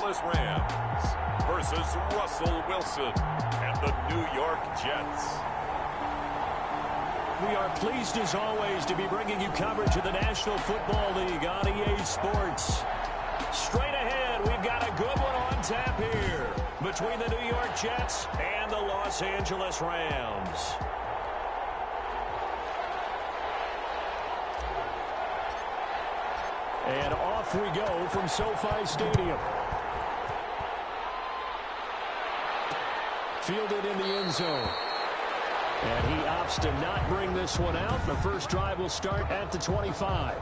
Angeles Rams versus Russell Wilson and the New York Jets. We are pleased, as always, to be bringing you coverage of the National Football League on EA Sports. Straight ahead, we've got a good one on tap here between the New York Jets and the Los Angeles Rams. And off we go from SoFi Stadium. Fielded in the end zone. And he opts to not bring this one out. The first drive will start at the 25.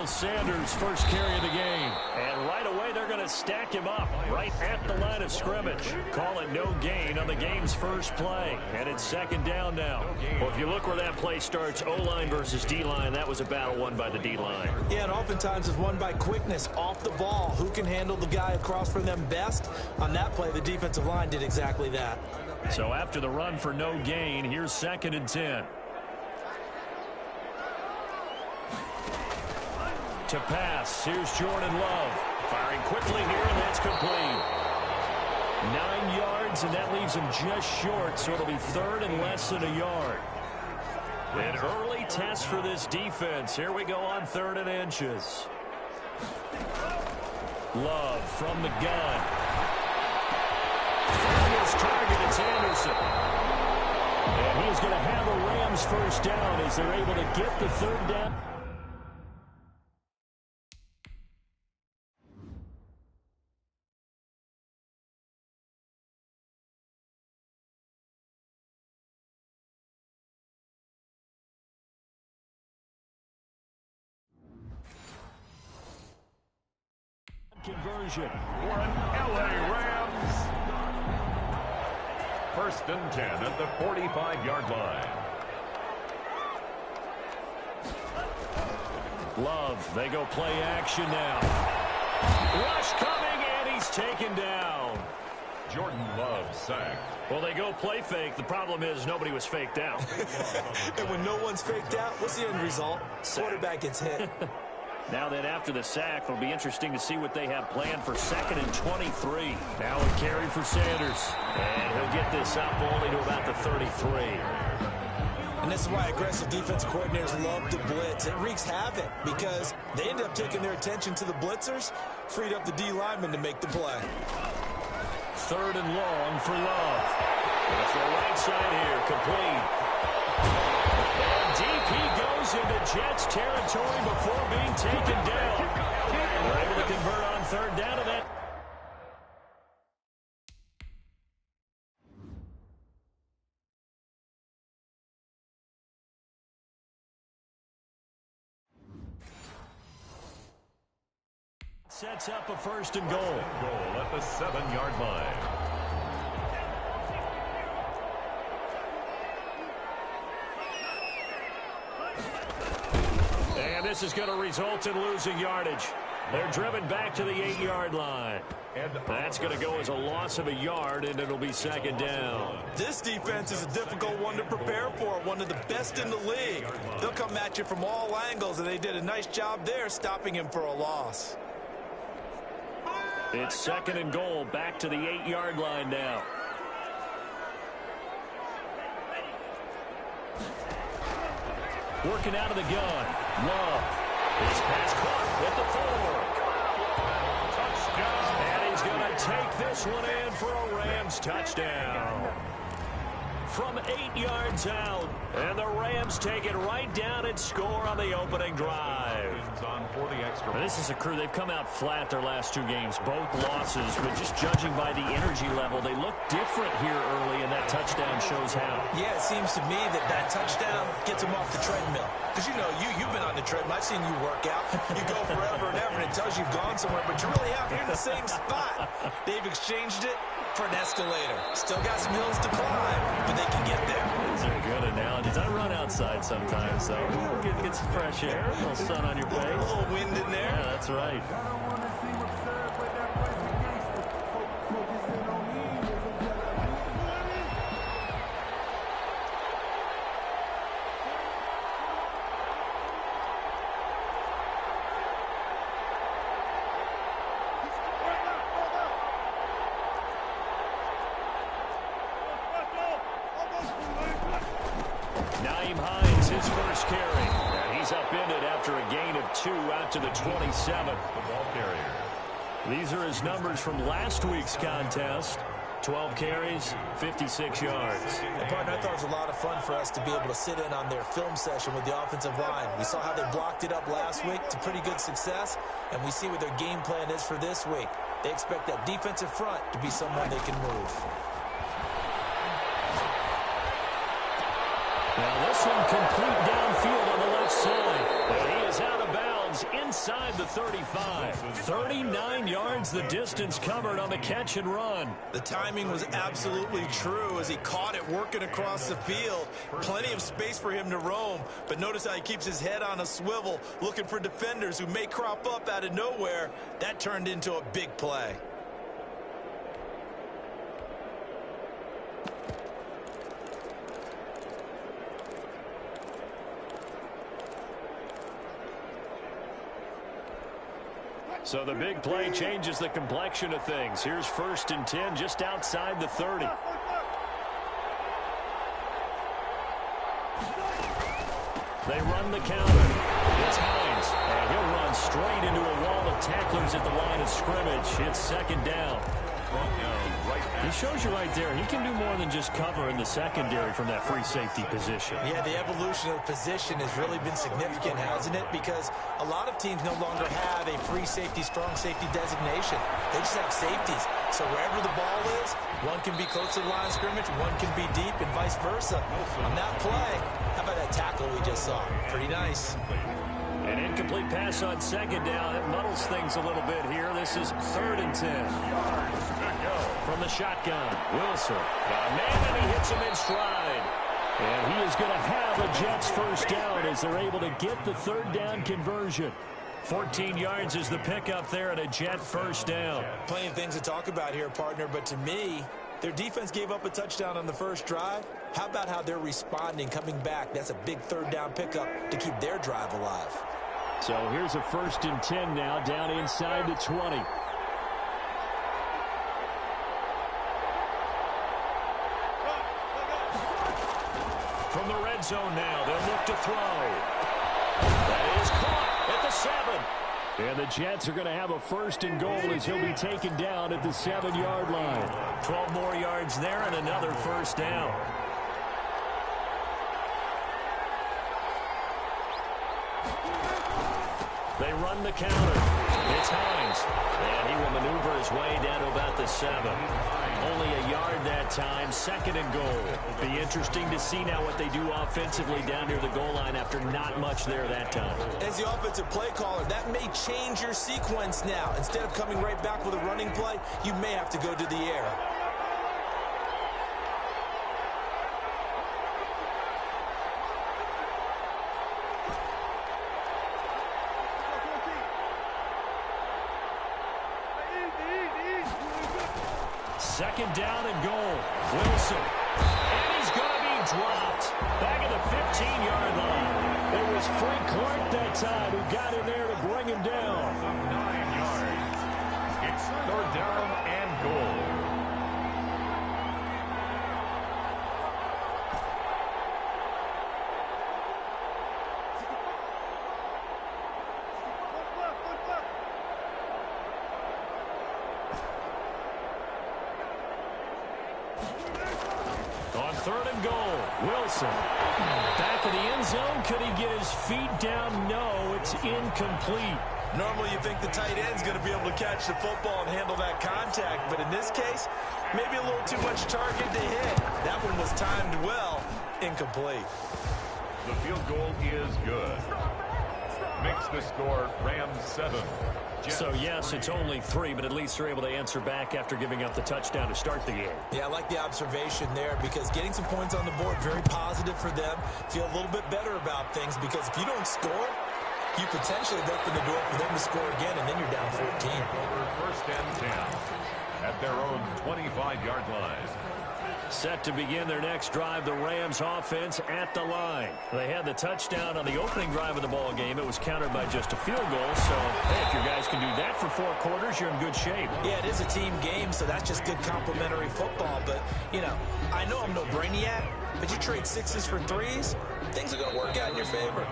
Sanders' first carry of the game. And right away, they're going to stack him up right at the line of scrimmage. Call it no gain on the game's first play. And it's second down now. Well, if you look where that play starts, O-line versus D-line, that was a battle won by the D-line. Yeah, and oftentimes it's won by quickness off the ball. Who can handle the guy across from them best? On that play, the defensive line did exactly that. So after the run for no gain, here's 2nd and 10. To pass, here's Jordan Love. Firing quickly here, and that's complete. 9 yards, and that leaves him just short, so it'll be 3rd and less than a yard. An early test for this defense. Here we go on 3rd and inches. Love from the gun. Found his target, it's Anderson. And he's going to have a Rams first down as they're able to get the 3rd down. Conversion. For an LA Rams. 1st and 10 at the 45-yard line. Love, they go play action now. Rush coming, and he's taken down. Jordan Love sacked. Well, they go play fake. The problem is nobody was faked out. And when no one's faked out, what's the end result? Quarterback gets hit. Now that after the sack, it'll be interesting to see what they have planned for 2nd and 23. Now a carry for Sanders. And he'll get this up only to about the 33. And this is why aggressive defensive coordinators love to blitz. It wreaks havoc because they end up taking their attention to the blitzers, freed up the D lineman to make the play. 3rd and long for Love. Off the right side here, complete. And deep he goes into Jets territory before being taken down. They're able to convert on 3rd down to that. Sets up a 1st and goal. Goal at the 7-yard line. And this is going to result in losing yardage. They're driven back to the 8-yard line. And that's going to go as a loss of a yard, and it'll be 2nd down. This defense is a difficult one to prepare for, one of the best in the league. They'll come at you from all angles, and they did a nice job there stopping him for a loss. It's 2nd and goal, back to the 8-yard line now. Working out of the gun. Love. His pass caught with the fork. Touchdown. And he's going to take this one in for a Rams touchdown. From 8 yards out. And the Rams take it right down and score on the opening drive. And this is a crew, they've come out flat their last 2 games, both losses, but just judging by the energy level, they look different here early, and that touchdown shows how. Yeah, it seems to me that touchdown gets them off the treadmill. Because, you know, you've been on the treadmill. I've seen you work out. You go forever and ever, and it tells you you've gone somewhere, but you really have. You're in the same spot. They've exchanged it. for an escalator. Still got some hills to climb, but they can get there. Those are good analogies. I run outside sometimes, so get some fresh air, a little sun on your face. A little wind in there. Yeah, that's right. His first carry, and he's upended after a gain of 2 out to the 27. The ball carrier. These are his numbers from last week's contest. 12 carries, 56 yards. And partner, I thought it was a lot of fun for us to be able to sit in on their film session with the offensive line. We saw how they blocked it up last week to pretty good success, and we see what their game plan is for this week. They expect that defensive front to be someone they can move. Now this one complete downfield on the left side. And he is out of bounds inside the 35. 39 yards the distance covered on the catch and run. The timing was absolutely true as he caught it working across the field. Plenty of space for him to roam. But notice how he keeps his head on a swivel, looking for defenders who may crop up out of nowhere. That turned into a big play. So the big play changes the complexion of things. Here's 1st and 10 just outside the 30. They run the counter. It's Hines, and he'll run straight into a wall of tacklers at the line of scrimmage. It's 2nd down. He shows you right there, he can do more than just cover in the secondary from that free safety position. Yeah, the evolution of position has really been significant, hasn't it? Because a lot of teams no longer have a free safety, strong safety designation. They just have safeties. So wherever the ball is, one can be close to the line of scrimmage, one can be deep, and vice versa. On that play, how about that tackle we just saw? Pretty nice. An incomplete pass on 2nd down. It muddles things a little bit here. This is 3rd and 10. From the shotgun, Wilson. Got a man, and he hits him in stride. And he is going to have a Jets first down as they're able to get the 3rd down conversion. 14 yards is the pickup there, and a Jet first down. Plenty of things to talk about here, partner, but to me, their defense gave up a touchdown on the first drive. How about how they're responding, coming back? That's a big 3rd down pickup to keep their drive alive. So here's a 1st and 10 now, down inside the 20. From the red zone now, they'll look to throw. That is caught at the 7. And the Jets are going to have a 1st and goal as he'll be taken down at the 7-yard line. 12 more yards there and another 1st down. They run the counter. It's Hines. And he will maneuver his way down to about the 7. Only a yard that time. 2nd and goal. Be interesting to see now what they do offensively down near the goal line after not much there that time. As the offensive play caller, that may change your sequence now. Instead of coming right back with a running play, you may have to go to the air. Second down and goal. Wilson. And he's going to be dropped. Back at the 15-yard line. It was Frank Clark that time who got in there to bring him down. 9 yards. It's 3rd down and goal. On 3rd and goal, Wilson. Back of the end zone. Could he get his feet down? No, it's incomplete. Normally you think the tight end's going to be able to catch the football and handle that contact, but in this case, maybe a little too much target to hit. That one was timed well. Incomplete. The field goal is good. Makes the score Rams 7. So, yes, it's only 3, but at least they're able to answer back after giving up the touchdown to start the game. Yeah, I like the observation there because getting some points on the board, very positive for them. Feel a little bit better about things because if you don't score, you potentially have opened the door for them to score again, and then you're down 14. First and 10 at their own 25-yard line. Set to begin their next drive, the Rams offense at the line. They had the touchdown on the opening drive of the ball game. It was countered by just a field goal. So, hey, if your guys can do that for 4 quarters, you're in good shape. Yeah, it is a team game, so that's just good complementary football. But, you know, I know I'm no brainiac, but you trade 6s for 3s, things are going to work out in your favor.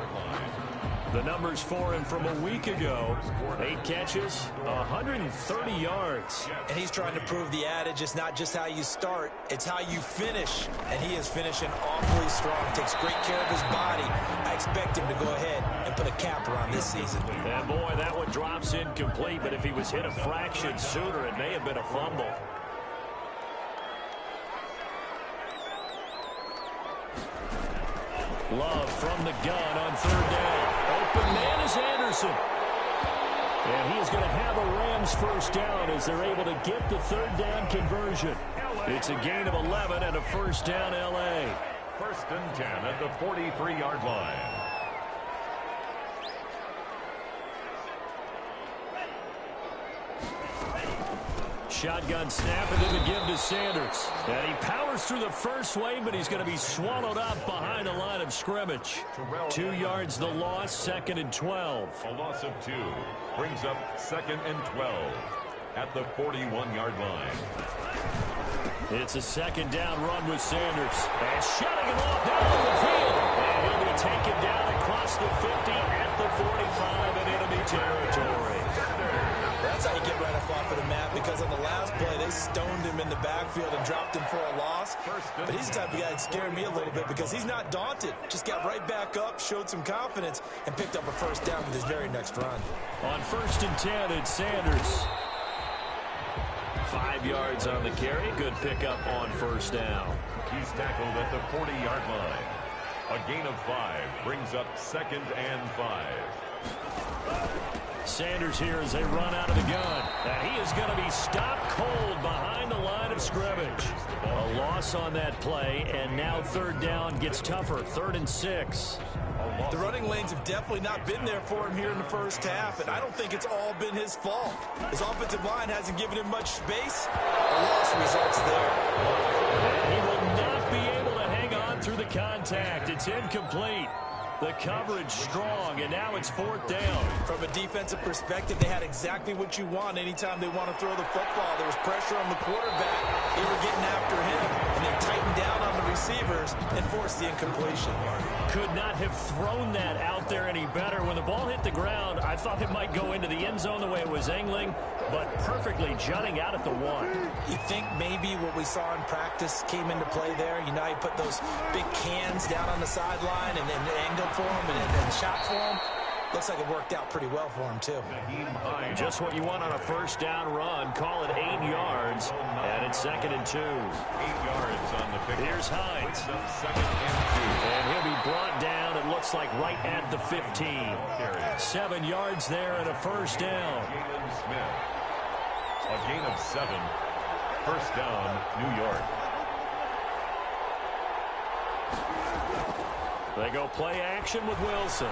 The numbers for him from a week ago, 8 catches, 130 yards. And he's trying to prove the adage, it's not just how you start, it's how you finish. And he is finishing awfully strong, takes great care of his body. I expect him to go ahead and put a capper on this season. And boy, that one drops incomplete, but if he was hit a fraction sooner, it may have been a fumble. Love from the gun on 3rd down. Open man is Anderson. And he is going to have a Rams first down as they're able to get the 3rd down conversion. It's a gain of 11 and a first down L.A. First and 10 at the 43-yard line. Shotgun snap and then the give to Sanders. And he powers through the first wave, but he's going to be swallowed up behind the line of scrimmage. 2 yards the loss, 2nd and 12. A loss of 2 brings up 2nd and 12 at the 41-yard line. It's a 2nd down run with Sanders. And shutting him off down the field. And he'll be taken down across the 50 at the 45 in enemy territory. That's how you get right up off of the mat, because on the last play, they stoned him in the backfield and dropped him for a loss. But he's the type of guy that scared me a little bit because he's not daunted. Just got right back up, showed some confidence, and picked up a first down with his very next run. On 1st and 10, it's Sanders. 5 yards on the carry. Good pickup on 1st down. He's tackled at the 40-yard line. A gain of 5 brings up 2nd and 5. Sanders here as they run out of the gun. And he is going to be stopped cold behind the line of scrimmage. A loss on that play, and now 3rd down gets tougher. 3rd and 6. The running lanes have definitely not been there for him here in the first half, and I don't think it's all been his fault. His offensive line hasn't given him much space. A loss results there. And he will not be able to hang on through the contact. It's incomplete. The coverage strong, and now it's 4th down. From a defensive perspective, they had exactly what you want anytime they want to throw the football. There was pressure on the quarterback. They were getting after him, and they tightened down on the receivers and forced the incompletion. Could not have thrown that out there any better. When the ball hit the ground, I thought it might go into the end zone the way it was angling, but perfectly jutting out at the 1. You think maybe what we saw in practice came into play there? You know, you put those big cans down on the sideline and then angled for him and shot for him. Looks like it worked out pretty well for him, too. Just what you want on a first down run. Call it 8 yards, and it's 2nd and 2. 8 yards on the pick. Here's Hines. 2nd and 2. And he'll be brought down, it looks like, right at the 15. 7 yards there and a first down. Jalen Smith. A gain of 7. First down, New York. They go play action with Wilson.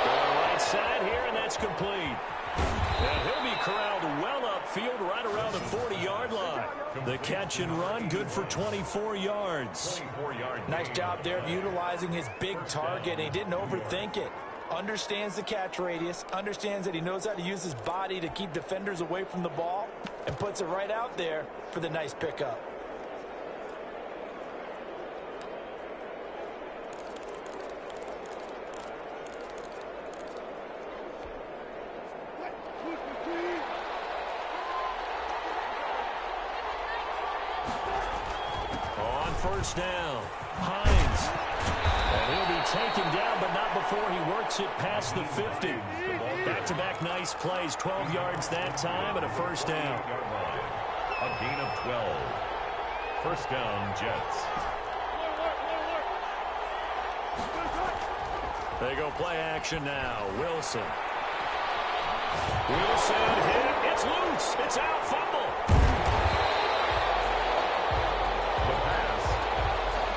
Right side here, and that's complete. And he'll be corralled well upfield right around the 40-yard line. The catch and run, good for 24 yards. 24 yards. Nice job there of utilizing his big target. He didn't overthink it. Understands the catch radius, understands that he knows how to use his body to keep defenders away from the ball, and puts it right out there for the nice pickup. First down, Hines. And he'll be taken down, but not before he works it past the 50. Back-to-back nice plays, 12 yards that time, and a first down. A gain of 12. First down, Jets. They go play action now. Wilson. Wilson hit. It's loose. It's out. Fumble. The pass.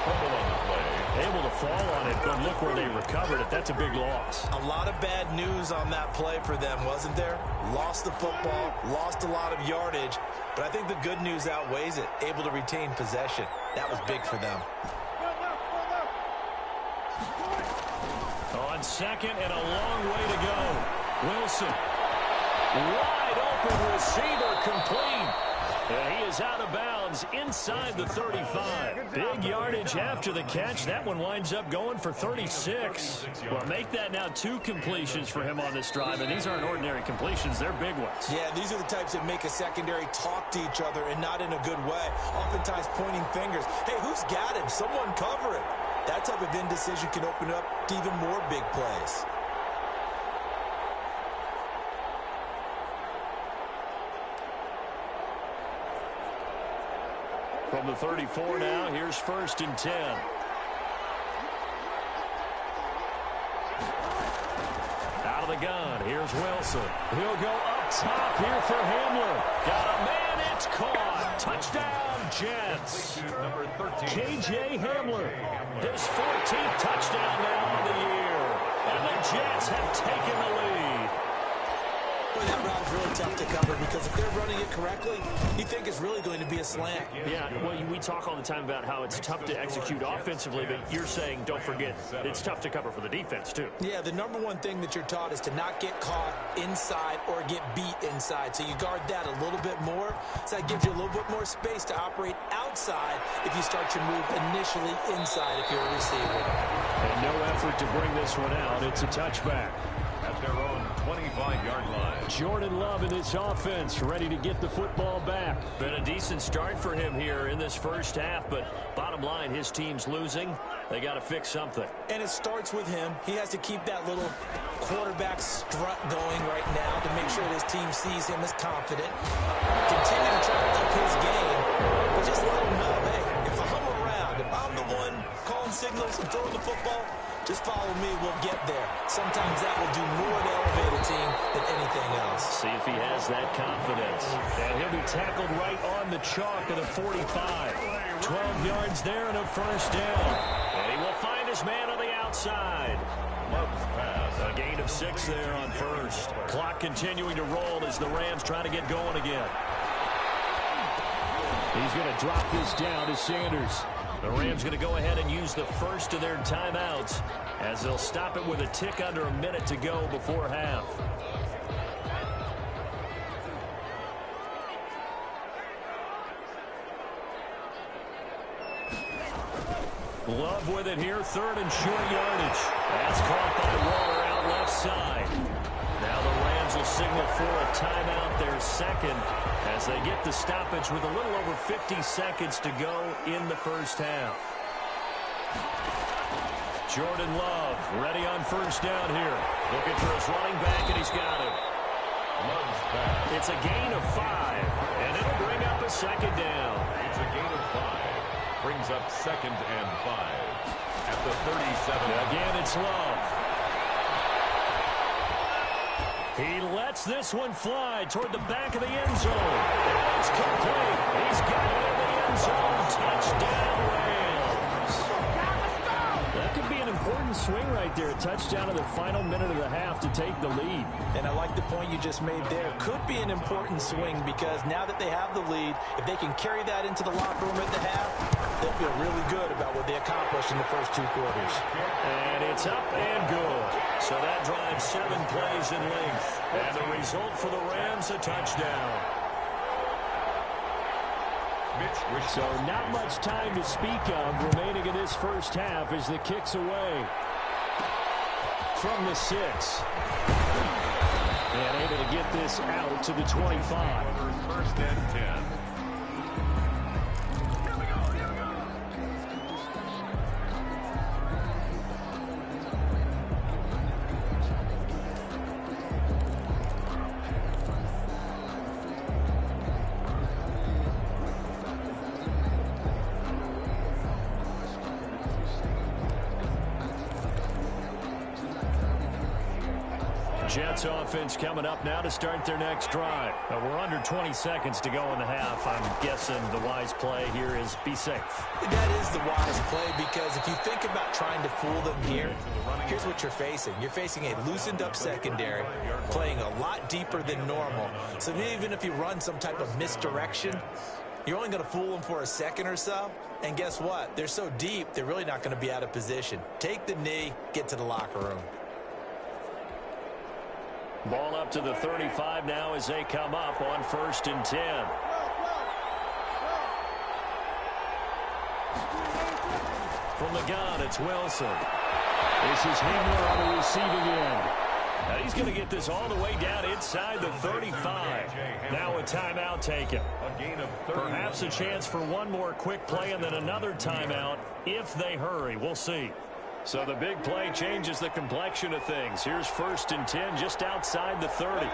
Fumble on the play. Able to fall on it, but look where they recovered it. That's a big loss. A lot of bad news on that play for them, wasn't there? Lost the football, lost a lot of yardage, but I think the good news outweighs it. Able to retain possession. That was big for them. On second and a long way to go. Wilson. Wide open receiver complete. And he is out of bounds inside the 35. Big yardage after the catch. That one winds up going for 36. Well, make that now 2 completions for him on this drive, and these aren't ordinary completions. They're big ones. Yeah, these are the types that make a secondary talk to each other and not in a good way. Oftentimes pointing fingers. Hey, who's got him? Someone cover it. That type of indecision can open up to even more big plays. From the 34 now, here's 1st and 10. Out of the gun, here's Wilson. He'll go up top here for Hamler. Got a man, it's caught. Touchdown, Jets. Number 13. K.J. Hamler. His 14th touchdown now on the year. And the Jets have taken the lead. Boy, that route is really tough to cover because if they're running it correctly, you think it's really going to be a slant. Yeah, well, we talk all the time about how it's tough to execute offensively, but you're saying, don't forget, it's tough to cover for the defense, too. Yeah, the number one thing that you're taught is to not get caught inside or get beat inside. So you guard that a little bit more. So that gives you a little bit more space to operate outside if you start your move initially inside if you're a receiver. And no effort to bring this one out. It's a touchback. At their own 25-yard line. Jordan Love in this offense, ready to get the football back. Been a decent start for him here in this first half, but bottom line, his team's losing. They got to fix something. And it starts with him. He has to keep that little quarterback strut going right now to make sure his team sees him as confident. Continue to try to up his game, but just let him know, hey, if I'm around, if I'm the one calling signals and throwing the football, just follow me, we'll get there. Sometimes that will do more to elevate a team than anything else. See if he has that confidence. And he'll be tackled right on the chalk of the 45. 12 yards there and a first down. And he will find his man on the outside. Love's pass. A gain of 6 there on first. Clock continuing to roll as the Rams try to get going again. He's going to drop this down to Sanders. The Rams going to go ahead and use the first of their timeouts as they'll stop it with a tick under a minute to go before half. Love with it here, 3rd and short yardage. That's caught by Waller out left side. Now the Rams will signal for a timeout, their second, as they get the stoppage with a little over 50 seconds to go in the first half. Jordan Love ready on first down here. Looking for his running back, and he's got it. Love's pass. It's a gain of 5, and it'll bring up a second down. It's a gain of 5. Brings up 2nd and 5. At the 37. Again, it's Love. He lets this one fly toward the back of the end zone. And it's complete. He's got it in the end zone. Touchdown, Rams. That could be an important swing right there. A touchdown in the final minute of the half to take the lead. And I like the point you just made there. Could be an important swing because now that they have the lead, if they can carry that into the locker room at the half, they'll feel really good about what they accomplished in the first 2 quarters. And it's up and good. So that drives 7 plays in length. And the result for the Rams, a touchdown. So not much time to speak of remaining in this first half as the kick's away from the 6. And able to get this out to the 25. 1st and 10. Jets offense coming up now to start their next drive. We're under 20 seconds to go in the half. I'm guessing the wise play here is be safe. That is the wise play, because if you think about trying to fool them here, here's what you're facing. You're facing a loosened up secondary, playing a lot deeper than normal. So even if you run some type of misdirection, you're only going to fool them for a second or so. And guess what? They're so deep, they're really not going to be out of position. Take the knee, get to the locker room. Ball up to the 35 now as they come up on 1st and 10. From the gun, it's Wilson. This is Hamler on the receiving end. Now he's going to get this all the way down inside the 35. Now a timeout taken. Perhaps a chance for one more quick play and then another timeout if they hurry. We'll see. So the big play changes the complexion of things. Here's 1st and 10 just outside the 30.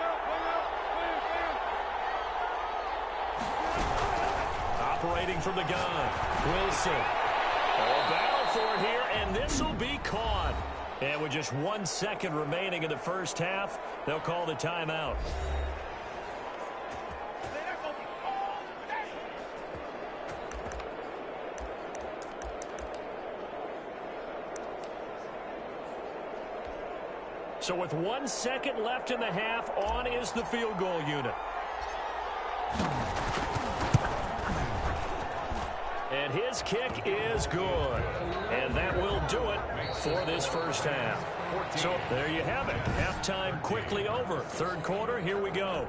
Operating from the gun, Wilson. A battle for it here, and this will be caught. And with just 1 second remaining in the first half, they'll call the timeout. So with 1 second left in the half, on is the field goal unit. And his kick is good. And that will do it for this first half. So there you have it. Halftime quickly over. Third quarter, here we go.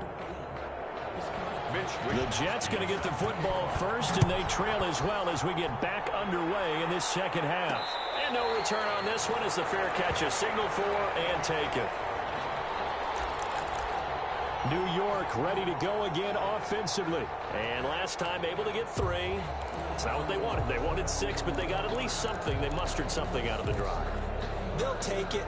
The Jets going to get the football first, and they trail as well as we get back underway in this second half. And no return on this one as the fair catch is signaled for and taken. New York ready to go again offensively. And last time able to get 3. It's not what they wanted. They wanted 6, but they got at least something. They mustered something out of the drive. They'll take it.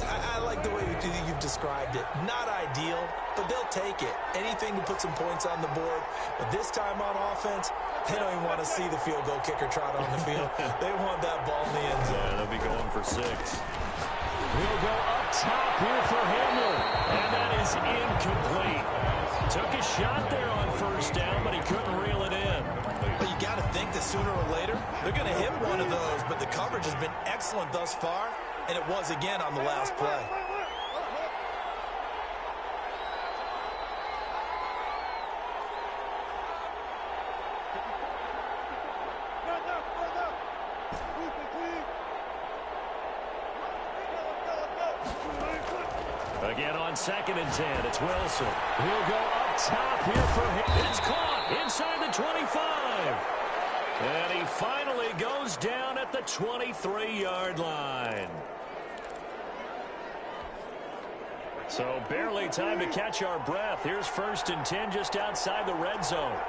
I like the way you've described it. Not ideal, but they'll take it. Anything to put some points on the board. But this time on offense, they don't even want to see the field goal kicker trot on the field. They want that ball in the end zone. Yeah, they'll be going for 6. He'll go up top here for Hamler. And that is incomplete. Took a shot there on 1st down, but he couldn't reel it in. But you got to think that sooner or later, they're going to hit one of those. But the coverage has been excellent thus far, and it was again on the last play. Again on 2nd and 10, it's Wilson. He'll go up top here for him. It's caught inside the 25. And he finally goes down at the 23-yard line. So barely time to catch our breath. Here's 1st and 10 just outside the red zone.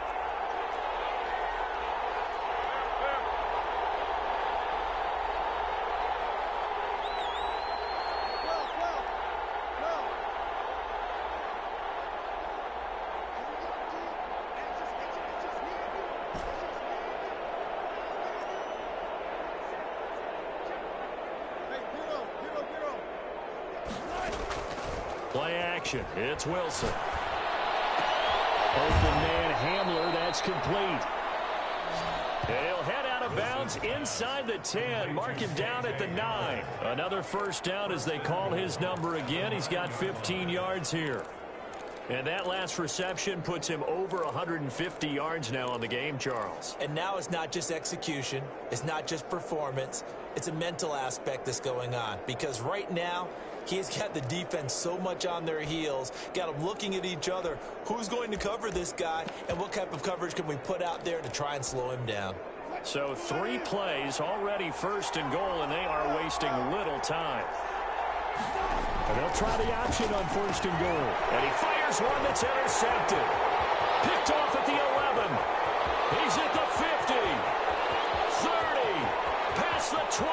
Play action. It's Wilson. Open man Hamler. That's complete. He'll head out of bounds inside the 10. Mark him down at the 9. Another 1st down as they call his number again. He's got 15 yards here. And that last reception puts him over 150 yards now on the game, Charles. And now it's not just execution. It's not just performance. It's a mental aspect that's going on. Because right now, he's got the defense so much on their heels, got them looking at each other. Who's going to cover this guy, and what type of coverage can we put out there to try and slow him down? So 3 plays, already 1st and goal, and they are wasting little time. And they'll try the option on 1st and goal. And he fires one that's intercepted. Picked off at the 11. He's at the 50. 30. Past the 20.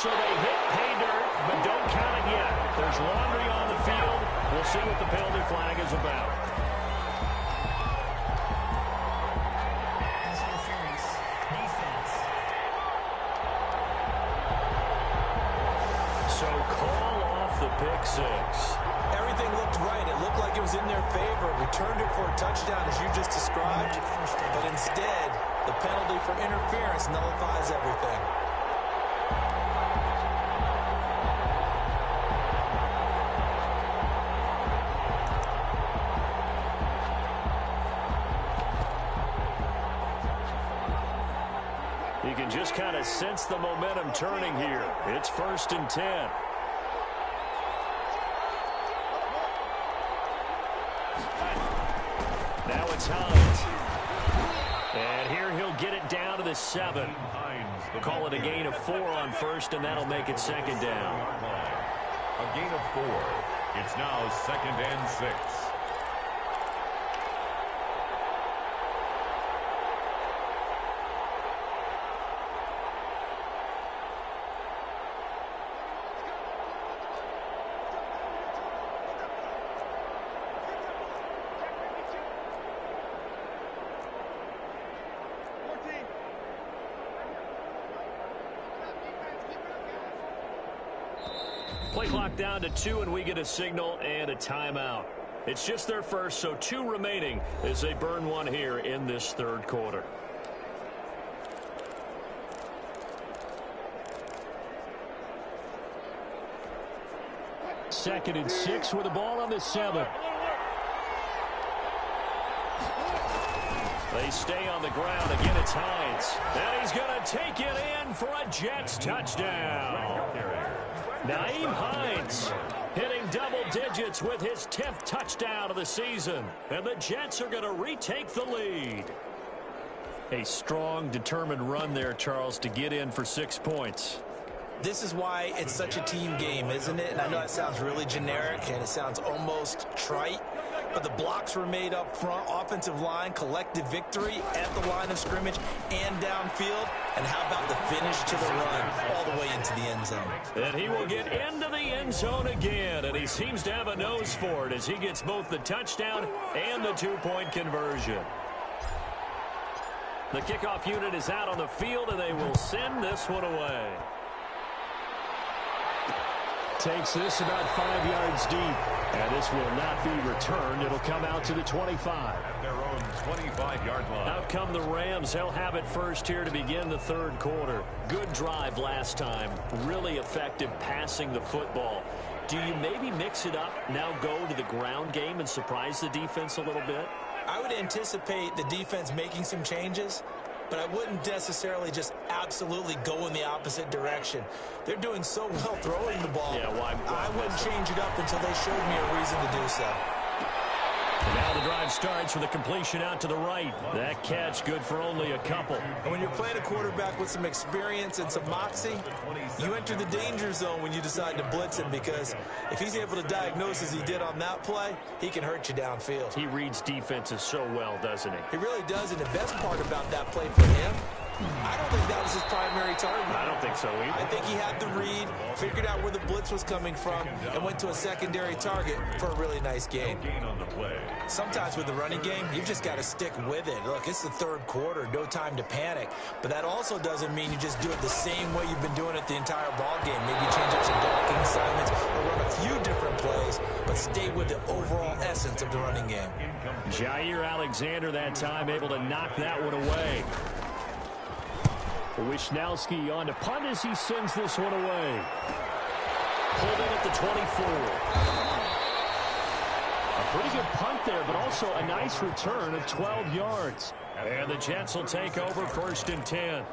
So they hit pay dirt, but don't count it yet. There's laundry on the field. We'll see what the penalty flag is about. So call off the pick 6. was in their favor, returned it for a touchdown, as you just described, but instead, the penalty for interference nullifies everything. You can just kind of sense the momentum turning here. It's 1st and 10. Now it's Hines. And here he'll get it down to the 7. We'll call it a gain of 4 on 1st, and that'll make it 2nd down. A gain of 4. It's now 2nd and 6. Play clock down to 2, and we get a signal and a timeout. It's just their first, so 2 remaining as they burn one here in this 3rd quarter. Second and 6 with the ball on the 7. They stay on the ground. Again, it's Hines. And he's going to take it in for a Jets touchdown. Nyheim Hines hitting double digits with his 10th touchdown of the season. And the Jets are going to retake the lead. A strong, determined run there, Charles, to get in for 6 points. This is why it's such a team game, isn't it? And I know it sounds really generic and it sounds almost trite, but the blocks were made up front, offensive line, collective victory at the line of scrimmage and downfield. And how about the finish to the run all the way into the end zone? And he will get into the end zone again, and he seems to have a nose for it as he gets both the touchdown and the 2-point conversion. The kickoff unit is out on the field, and they will send this one away. Takes this about 5 yards deep, and this will not be returned. It'll come out to the 25. At their own 25-yard line. Out come the Rams. They'll have it first here to begin the 3rd quarter. Good drive last time. Really effective passing the football. Do you maybe mix it up, now go to the ground game and surprise the defense a little bit? I would anticipate the defense making some changes, but I wouldn't necessarily just absolutely go in the opposite direction. They're doing so well throwing the ball. Yeah, why I wouldn't change it up until they showed me a reason to do so. And now the drive starts with a completion out to the right. That catch good for only a couple. And when you're playing a quarterback with some experience and some moxie, you enter the danger zone when you decide to blitz him, because if he's able to diagnose as he did on that play, he can hurt you downfield. He reads defenses so well, doesn't he? He really does, and the best part about that play for him, I don't think that was his primary target. I don't think so either. I think he had the read, figured out where the blitz was coming from, and went to a secondary target for a really nice gain. Sometimes with the running game, you've just got to stick with it. Look, it's the 3rd quarter, no time to panic. But that also doesn't mean you just do it the same way you've been doing it the entire ball game. Maybe change up some blocking assignments or run a few different plays, but stay with the overall essence of the running game. Jair Alexander that time able to knock that one away. Wisnowski on to punt as he sends this one away. Pulled in at the 24. A pretty good punt there, but also a nice return of 12 yards. And the Jets will take over 1st and 10.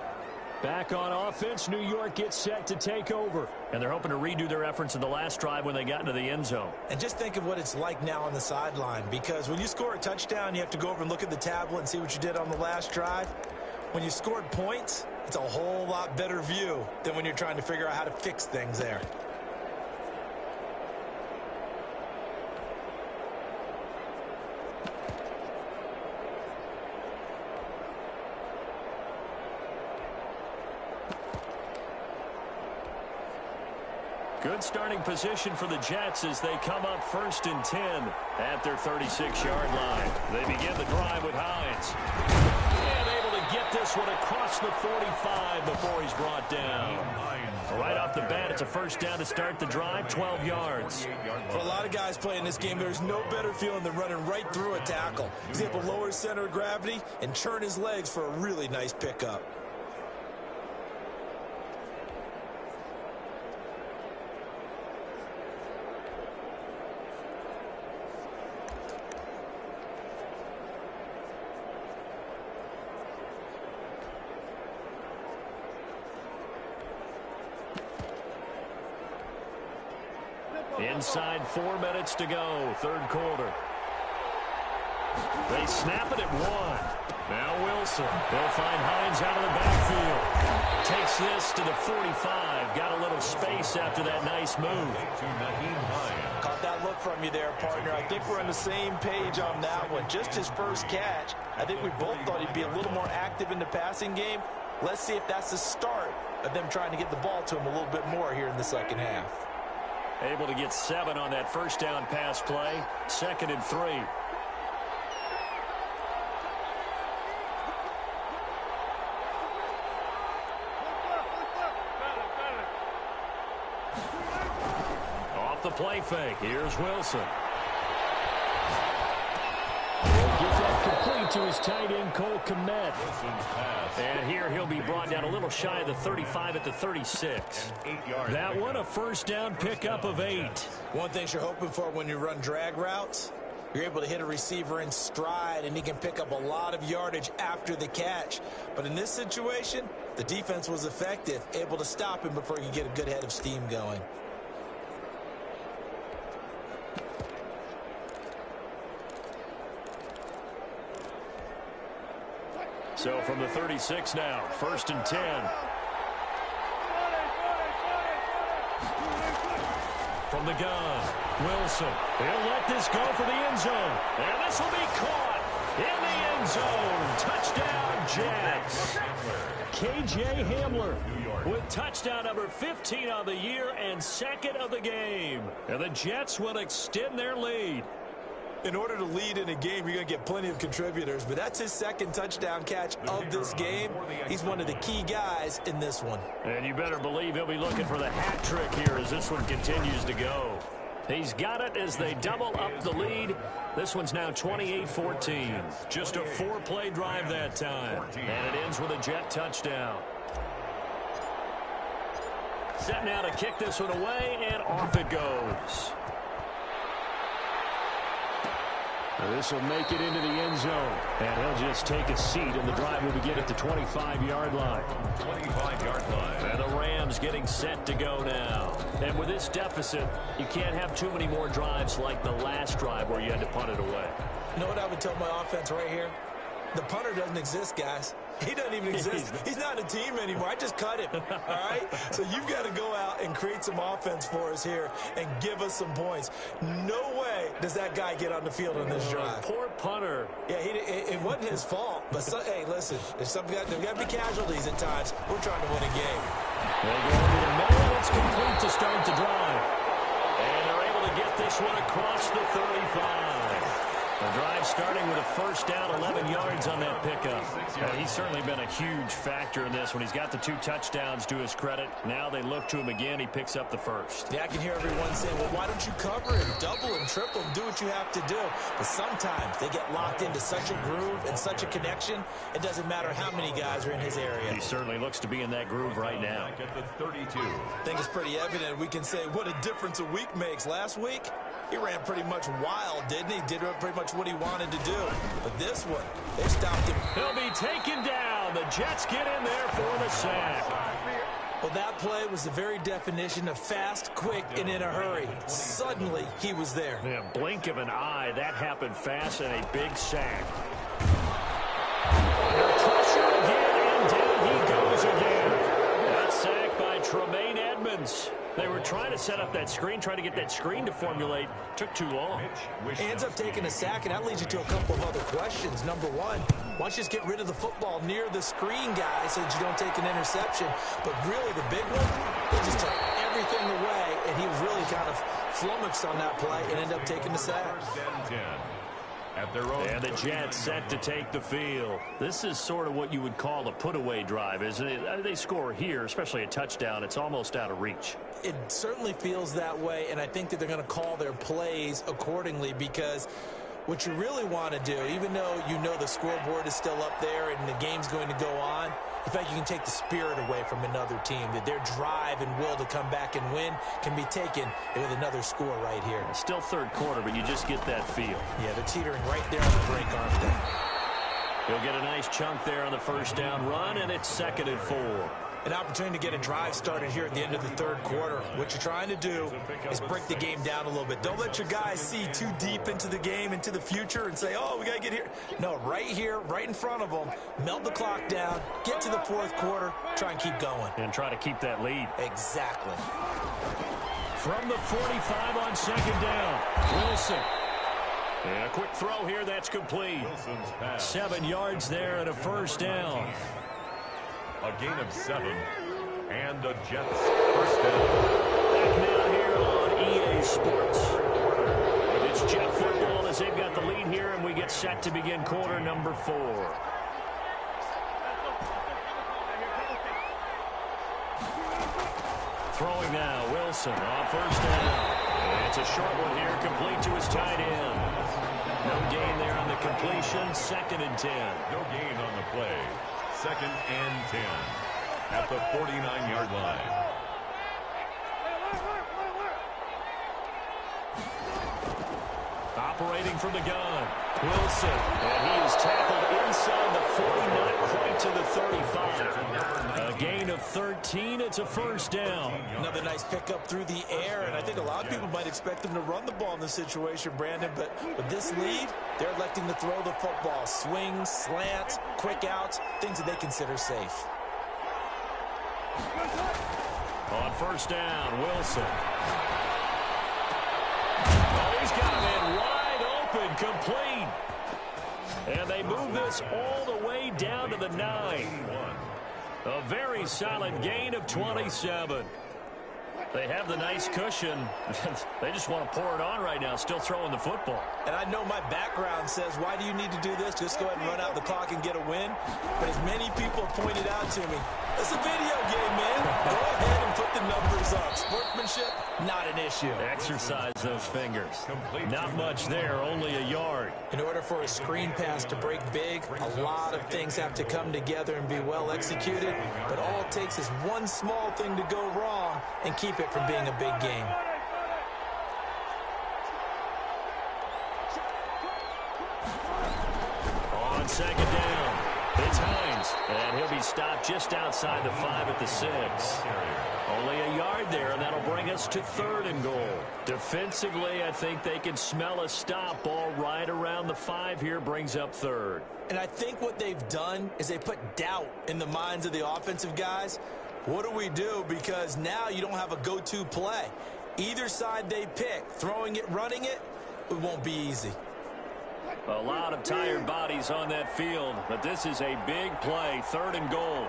Back on offense, New York gets set to take over. And they're hoping to redo their efforts in the last drive when they got into the end zone. And just think of what it's like now on the sideline, because when you score a touchdown, you have to go over and look at the tablet and see what you did on the last drive. When you scored points, it's a whole lot better view than when you're trying to figure out how to fix things there. Good starting position for the Jets as they come up 1st and 10 at their 36-yard line. They begin the drive with Hines. And able to get this one across the 45 before he's brought down. Right off the bat, it's a first down to start the drive, 12 yards. For a lot of guys playing this game, there's no better feeling than running right through a tackle. He's able to lower his center of gravity and churn his legs for a really nice pickup. Inside 4 minutes to go, third quarter. They snap it at 1. Now Wilson. They'll find Hines out of the backfield. Takes this to the 45. Got a little space after that nice move. Caught that look from you there, partner. I think we're on the same page on that one. Just his first catch. I think we both thought he'd be a little more active in the passing game. Let's see if that's the start of them trying to get the ball to him a little bit more here in the second half. Able to get 7 on that first down pass play. 2nd and 3. Off the play fake. Here's Wilson. Get that complete to his tight end, Cole Kmet. And here he'll be brought down a little shy of the 35 at the 36. That one a first down pickup of 8. One thing you're hoping for when you run drag routes, you're able to hit a receiver in stride and he can pick up a lot of yardage after the catch. But in this situation, the defense was effective, able to stop him before he could get a good head of steam going. So from the 36 now, 1st and 10. From the gun, Wilson. He'll let this go for the end zone. And this will be caught in the end zone. Touchdown, Jets. K.J. Hamler with touchdown number 15 on the year and 2nd of the game. And the Jets will extend their lead. In order to lead in a game, you're going to get plenty of contributors, but that's his 2nd touchdown catch of this game. He's one of the key guys in this one. And you better believe he'll be looking for the hat trick here as this one continues to go. He's got it as they double up the lead. This one's now 28-14. Just a 4-play drive that time. And it ends with a Jet touchdown. Set now to kick this one away, and off it goes. This will make it into the end zone. And he'll just take a seat, and the drive will begin at the 25-yard line. 25-yard line. And the Rams getting set to go now. And with this deficit, you can't have too many more drives like the last drive where you had to punt it away. You know what I would tell my offense right here? The punter doesn't exist, guys. He doesn't even exist. He's not a team anymore. I just cut him, all right? So you've got to go out and create some offense for us here and give us some points. No way does that guy get on the field on this drive. Poor punter. Yeah, it wasn't his fault. But, hey, listen, there's got to be casualties at times. We're trying to win a game. They go into the middle, and it's complete to start the drive. And they're able to get this one across the 35. The drive starting with a first down, 11 yards on that pickup. He's certainly been a huge factor in this when he's got the 2 touchdowns to his credit. Now they look to him again. He picks up the first. Yeah, I can hear everyone saying, well, why don't you cover him, double him, triple him, do what you have to do. But sometimes they get locked into such a groove and such a connection, it doesn't matter how many guys are in his area. He certainly looks to be in that groove right now. I think it's pretty evident. We can say what a difference a week makes. Last week, he ran pretty much wild, didn't he? Did pretty much what he wanted to do. But this one, they stopped him. He'll be taken down. The Jets get in there for the sack. Well, that play was the very definition of fast, quick, and in a hurry. Suddenly, he was there. Yeah, blink of an eye. That happened fast and a big sack. Pressure again, and down he goes again. That sack by Tremaine Edmonds. They were trying to set up that screen, trying to get that screen to formulate. Took too long. He ends up taking a sack, and that leads you to a couple of other questions. Number one, why don't you just get rid of the football near the screen guy so that you don't take an interception? But really, the big one, they just took everything away, and he was really kind of flummoxed on that play and ended up taking the sack. at their own. And the Jets set to take the field. This is sort of what you would call a put-away drive, isn't it? They score here, especially a touchdown. It's almost out of reach. It certainly feels that way, and I think that they're going to call their plays accordingly, because what you really want to do, even though you know the scoreboard is still up there and the game's going to go on, in fact, you can take the spirit away from another team, that their drive and will to come back and win can be taken with another score right here. Still third quarter, but you just get that feel. Yeah, they're teetering right there on the brink, aren't they? He'll get a nice chunk there on the first down run, and it's 2nd and 4. An opportunity to get a drive started here at the end of the third quarter. What you're trying to do is break the game down a little bit. Don't let your guys see too deep into the game, into the future, and say, oh, we got to get here. No, right here, right in front of them, melt the clock down, get to the fourth quarter, try and keep going. And try to keep that lead. Exactly. From the 45 on 2nd down, Wilson. And a quick throw here, that's complete. 7 yards there and a first down. A gain of 7, and the Jets first down. Back now here on EA Sports. It's Jet football as they've got the lead here, and we get set to begin quarter number 4. Throwing now, Wilson on first down. And it's a short one here, complete to his tight end. No gain there on the completion, 2nd and 10. No gain on the play. 2nd and 10 at the 49-yard line. Operating from the gun, Wilson. And he is tackled inside the 40, not quite to the 35. A gain of 13. It's a first down. Another nice pickup through the air, and I think a lot of people might expect them to run the ball in this situation, Brandon, but with this lead, they're electing to throw the football. Swings, slants, quick outs, things that they consider safe. On first down, Wilson. Oh, he's got him in wide open, complete. And they move this all the way down to the 9. A very solid gain of 27. They have the nice cushion. They just want to pour it on right now, still throwing the football. And I know my background says, why do you need to do this? Just go ahead and run out the clock and get a win. But as many people pointed out to me, it's a video game, man. Go ahead and put the numbers up. Sportsmanship, not an issue. Exercise those fingers. Not much there, only a yard. In order for a screen pass to break big, a lot of things have to come together and be well executed. But all it takes is one small thing to go wrong and keep it from being a big game. On 2nd down, it's Hines, and he'll be stopped just outside the 5 at the 6. Only a yard there, and that'll bring us to 3rd and goal. Defensively, I think they can smell a stop. Ball right around the 5 here brings up 3rd. And I think what they've done is they put doubt in the minds of the offensive guys. What do we do? Because now you don't have a go-to play. Either side they pick, throwing it, running it, it won't be easy. A lot of tired bodies on that field, but this is a big play, 3rd and goal.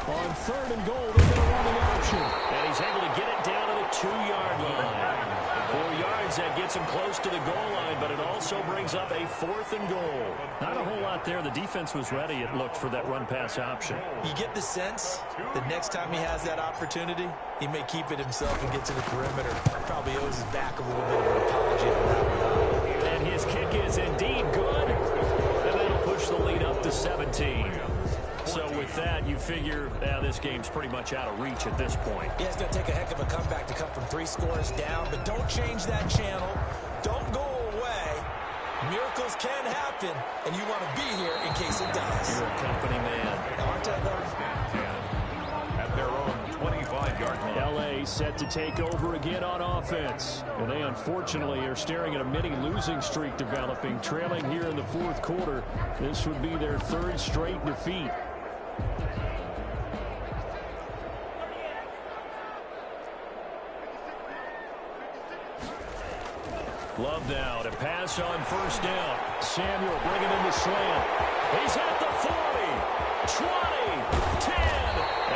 On 3rd and goal, they're going to run an option. And he's able to get it down to the 2-yard line. 4 yards, that gets him close to the goal line, but it also brings up a 4th and goal. Not a whole lot there. The defense was ready, it looked, for that run-pass option. You get the sense that next time he has that opportunity, he may keep it himself and get to the perimeter. Probably owes his back a little bit of an apology on that one. And his kick is indeed good, and that'll push the lead up to 17. So with that, you figure this game's pretty much out of reach at this point. Yeah, it's going to take a heck of a comeback to come from 3 scores down, but don't change that channel. Don't go away. Miracles can happen, and you want to be here in case it does. You're a company man. Aren't I, though? At their own 25-yard line. L.A. set to take over again on offense. And they unfortunately are staring at a mini losing streak developing, trailing here in the 4th quarter. This would be their 3rd straight defeat. Love now to pass on first down. Samuel bringing in the slant. He's at the 40, 20, 10,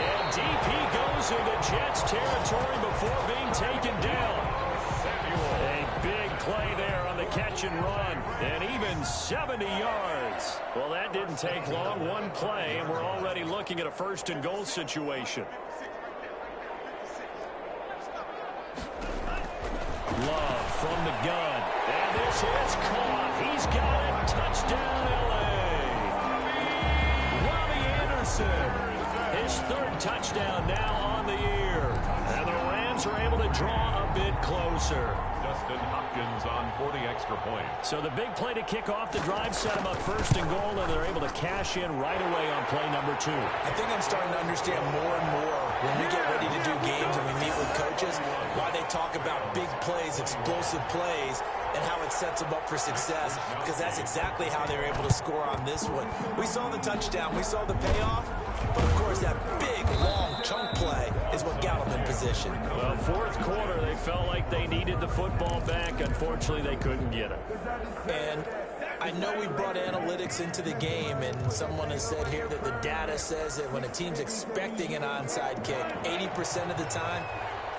and deep he goes into Jets territory before being taken down. A big catch and run, and even 70 yards. Well, that didn't take long. One play, and we're already looking at a first-and-goal situation. Love from the gun, and this is caught. He's got it. Touchdown, L.A. Robbie Anderson, his third touchdown now on the year. And the Rams are able to draw a bit closer. Justin Hopkins on 40 extra points. So the big play to kick off the drive set them up first and goal, and they're able to cash in right away on play number 2. I think I'm starting to understand more and more when we get ready to do games and we meet with coaches why they talk about big plays, explosive plays, and how it sets them up for success, because that's exactly how they're able to score on this one. We saw the touchdown. We saw the payoff. But, of course, that big, long chunk play is what got them in position. Well, fourth quarter, they felt like they needed the football back. Unfortunately, they couldn't get it. And I know we brought analytics into the game, and someone has said here that the data says that when a team's expecting an onside kick, 80% of the time,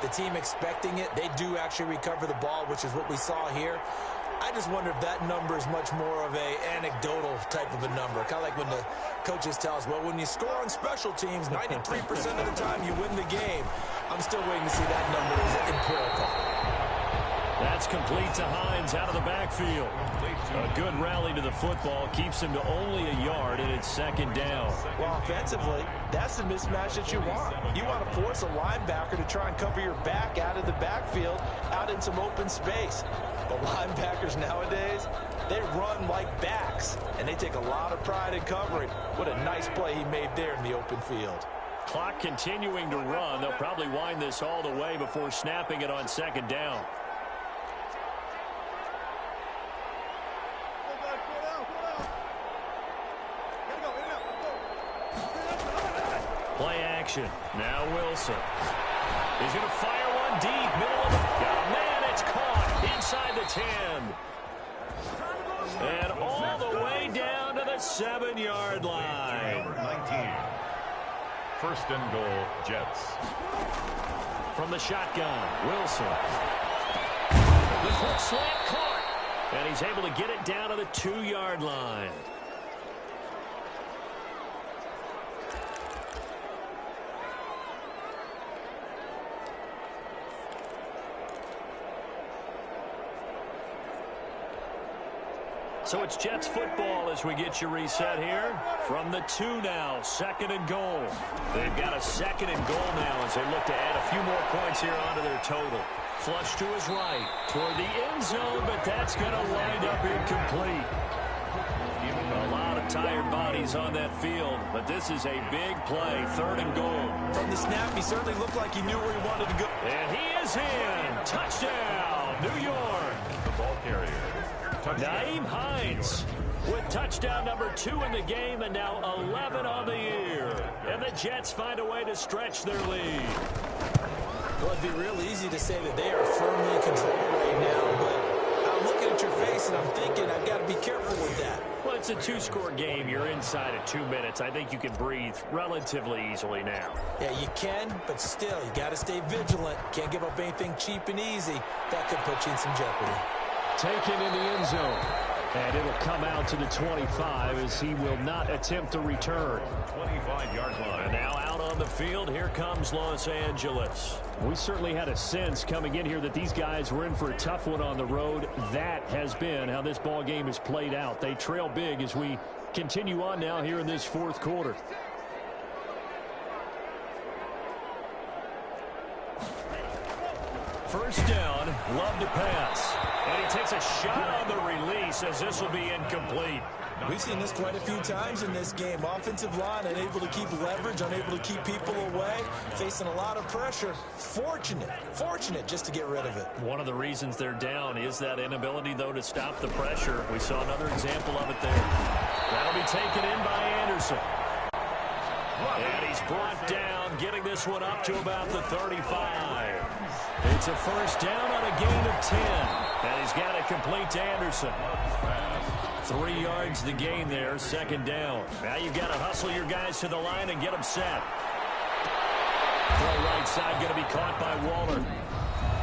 the team expecting it, they do actually recover the ball, which is what we saw here. I just wonder if that number is much more of a anecdotal type of a number. Kind of like when the coaches tell us, well, when you score on special teams, 93% of the time you win the game. I'm still waiting to see that number is empirical. That's complete to Hines out of the backfield. A good rally to the football keeps him to only a yard, and it's second down. Well, offensively, that's the mismatch that you want. You want to force a linebacker to try and cover your back out of the backfield, out in some open space. But linebackers nowadays, they run like backs, and they take a lot of pride in covering. What a nice play he made there in the open field. Clock continuing to run. They'll probably wind this all the way before snapping it on second down. Play action. Now Wilson. He's going to fire one deep. Middle of the... Oh, man, it's caught inside the 10. And all the way down to the 7-yard line. Number 19. First and goal, Jets. From the shotgun, Wilson. The quick slant caught. And he's able to get it down to the 2-yard line. So it's Jets football as we get you reset here. From the 2 now, second and goal. They've got a second and goal now as they look to add a few more points here onto their total. Flush to his right toward the end zone, but that's going to wind up incomplete. A lot of tired bodies on that field, but this is a big play, third and goal. From the snap, he certainly looked like he knew where he wanted to go. And he is in. Touchdown, New York. The ball carrier. Nyheim Hines with touchdown number 2 in the game, and now 11 on the year. And the Jets find a way to stretch their lead. Well, it'd be real easy to say that they are firmly in control right now, but I'm looking at your face and I'm thinking I've got to be careful with that. Well, it's a 2-score game. You're inside of 2 minutes. I think you can breathe relatively easily now. Yeah, you can, but still, you got to stay vigilant. Can't give up anything cheap and easy. That could put you in some jeopardy. Taken in the end zone. And it'll come out to the 25 as he will not attempt to return. 25-yard line. And now out on the field, here comes Los Angeles. We certainly had a sense coming in here that these guys were in for a tough one on the road. That has been how this ball game has played out. They trail big as we continue on now here in this fourth quarter. First down, Love to pass. And he takes a shot on the release as this will be incomplete. We've seen this quite a few times in this game. Offensive line unable to keep leverage, unable to keep people away, facing a lot of pressure. Fortunate just to get rid of it. One of the reasons they're down is that inability, though, to stop the pressure. We saw another example of it there. That'll be taken in by Anderson. And he's brought down, getting this one up to about the 35. It's a first down on a gain of 10. And he's got it complete to Anderson. 3 yards the gain there, second down. Now you've got to hustle your guys to the line and get them set. Throw right side going to be caught by Waller.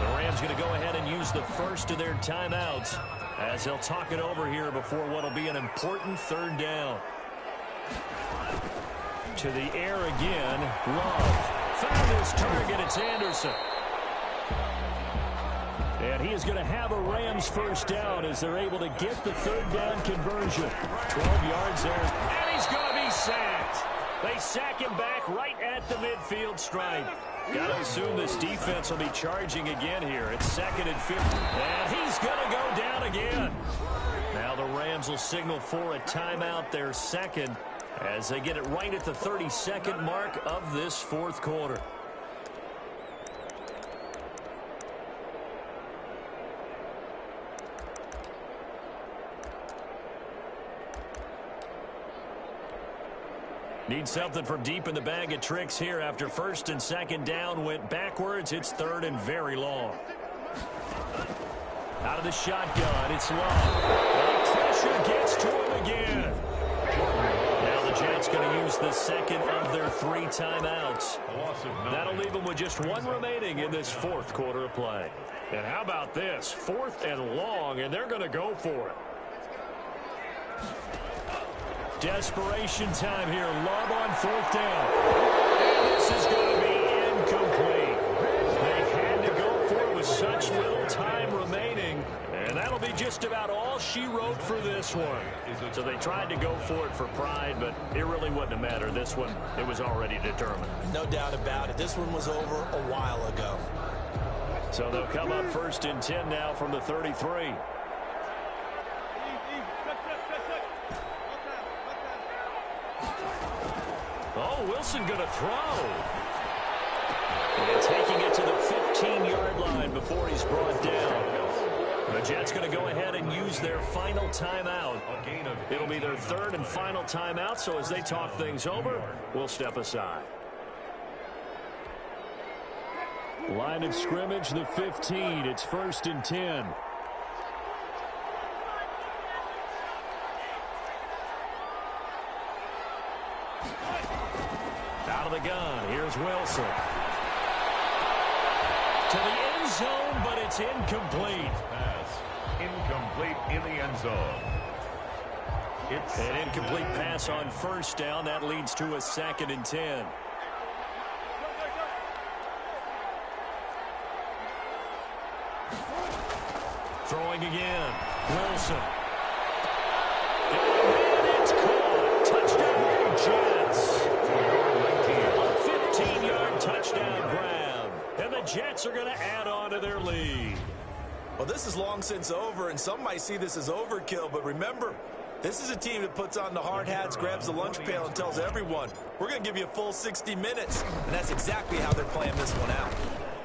The Rams going to go ahead and use the first of their timeouts. as they'll talk it over here before what will be an important third down. To the air again. Love found his target. It's Anderson. And he is going to have a Rams first down as they're able to get the third down conversion. 12 yards there. And he's going to be sacked. They sack him back right at the midfield stripe. Got to assume this defense will be charging again here. It's 2nd and 50. And he's going to go down again. Now the Rams will signal for a timeout, their second, as they get it right at the 32nd mark of this fourth quarter. Need something from deep in the bag of tricks here after 1st and 2nd down went backwards. It's 3rd and very long. Out of the shotgun, it's Love. The pressure gets to him again. Now the Jets going to use the second of their 3 timeouts. That'll leave them with just 1 remaining in this fourth quarter of play. And how about this? 4th and long, and they're going to go for it. Desperation time here. Love on 4th down. And this is going to be incomplete. They had to go for it with such little time remaining. And that'll be just about all she wrote for this one. So they tried to go for it for pride, but it really wouldn't have mattered. This one, it was already determined. No doubt about it. This one was over a while ago. So they'll come up 1st and 10 now from the 33. Oh, Wilson going to throw. And taking it to the 15-yard line before he's brought down. The Jets going to go ahead and use their final timeout. It'll be their 3rd and final timeout, so as they talk things over, we'll step aside. Line of scrimmage, the 15. It's 1st and 10. Out of the gun, here's Wilson. To the end zone, but it's incomplete. Pass incomplete in the end zone. It's an incomplete pass on 1st down. That leads to a 2nd and 10. Throwing again. Wilson. And it's caught. Touchdown, Jets. A 15-yard touchdown grab. And the Jets are going to add on to their lead. Well, this is long since over, and some might see this as overkill, but remember, this is a team that puts on the hard hats, grabs the lunch pail, and tells everyone, we're going to give you a full 60 minutes. And that's exactly how they're playing this one out.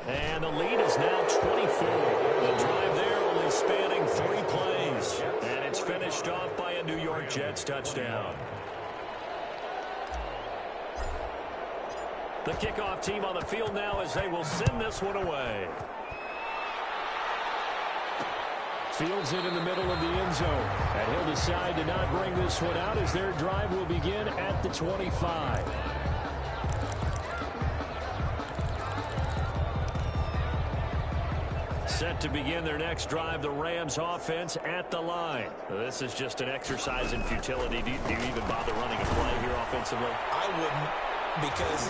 And the lead is now 24. The drive there only spanning 3 plays. And it's finished off by a New York Jets touchdown. The kickoff team on the field now as they will send this one away. Fields it in the middle of the end zone. And he'll decide to not bring this one out as their drive will begin at the 25. Set to begin their next drive, the Rams offense at the line. This is just an exercise in futility. Do you even bother running a play here offensively? I wouldn't, because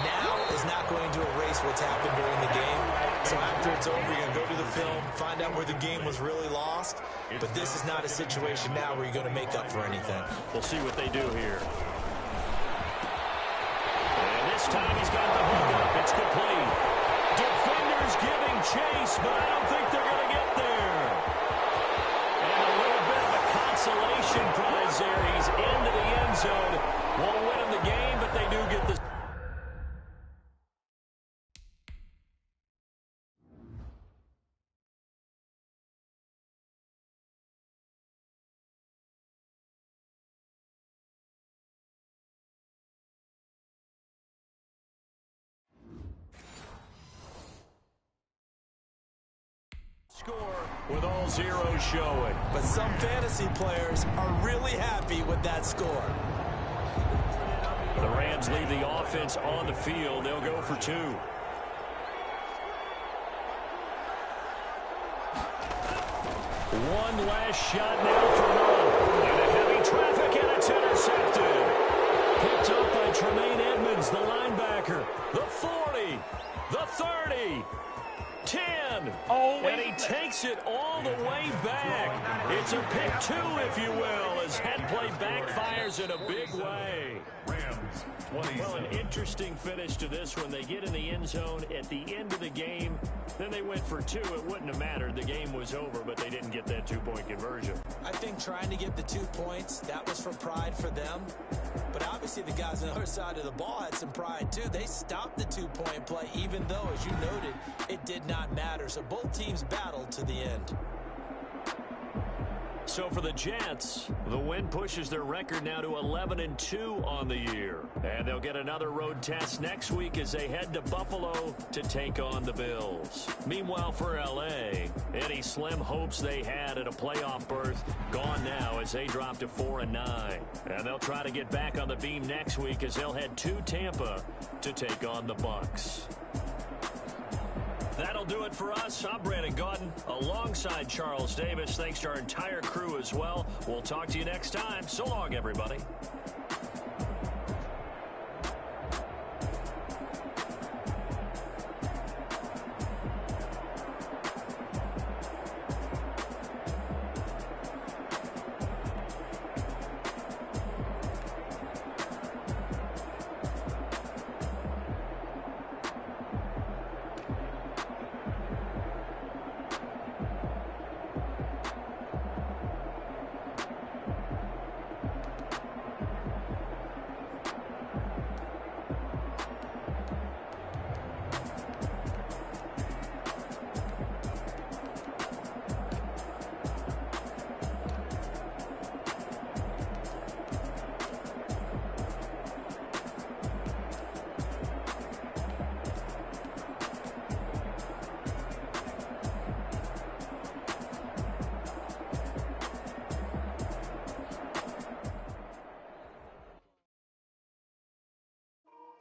now is not going to erase what's happened during the game. So after it's over, you're going to go to the film, find out where the game was really lost. But this is not a situation now where you're going to make up for anything. We'll see what they do here. And this time he's got the hook up. It's complete. Defenders giving chase, but I don't think they're going to get there. And a little bit of a consolation prize there. He's into the end zone. Won't win him the game, but they do get the... score with all zeros showing. But some fantasy players are really happy with that score. The Rams leave the offense on the field. They'll go for 2. One last shot now for Noah. Into heavy traffic, and it's intercepted. Picked up by Tremaine Edmonds, the linebacker. The 40, the 30, 10. And he takes it all the way back. It's a pick two, if you will, as head play backfires in a big way. Well, an interesting finish to this one. They get in the end zone at the end of the game. Then they went for two. It wouldn't have mattered. The game was over, but they didn't get that two-point conversion. I think trying to get the 2 points, that was for pride for them. But obviously the guys on the other side of the ball had some pride too. They stopped the two-point play, even though, as you noted, it did not matter. So both teams battled to the end. So for the Jets, the win pushes their record now to 11-2 on the year. And they'll get another road test next week as they head to Buffalo to take on the Bills. Meanwhile for L.A., any slim hopes they had at a playoff berth gone now as they drop to 4-9. And they'll try to get back on the beam next week as they'll head to Tampa to take on the Bucs. That'll do it for us. I'm Brandon Gaudin alongside Charles Davis. Thanks to our entire crew as well. We'll talk to you next time. So long, everybody.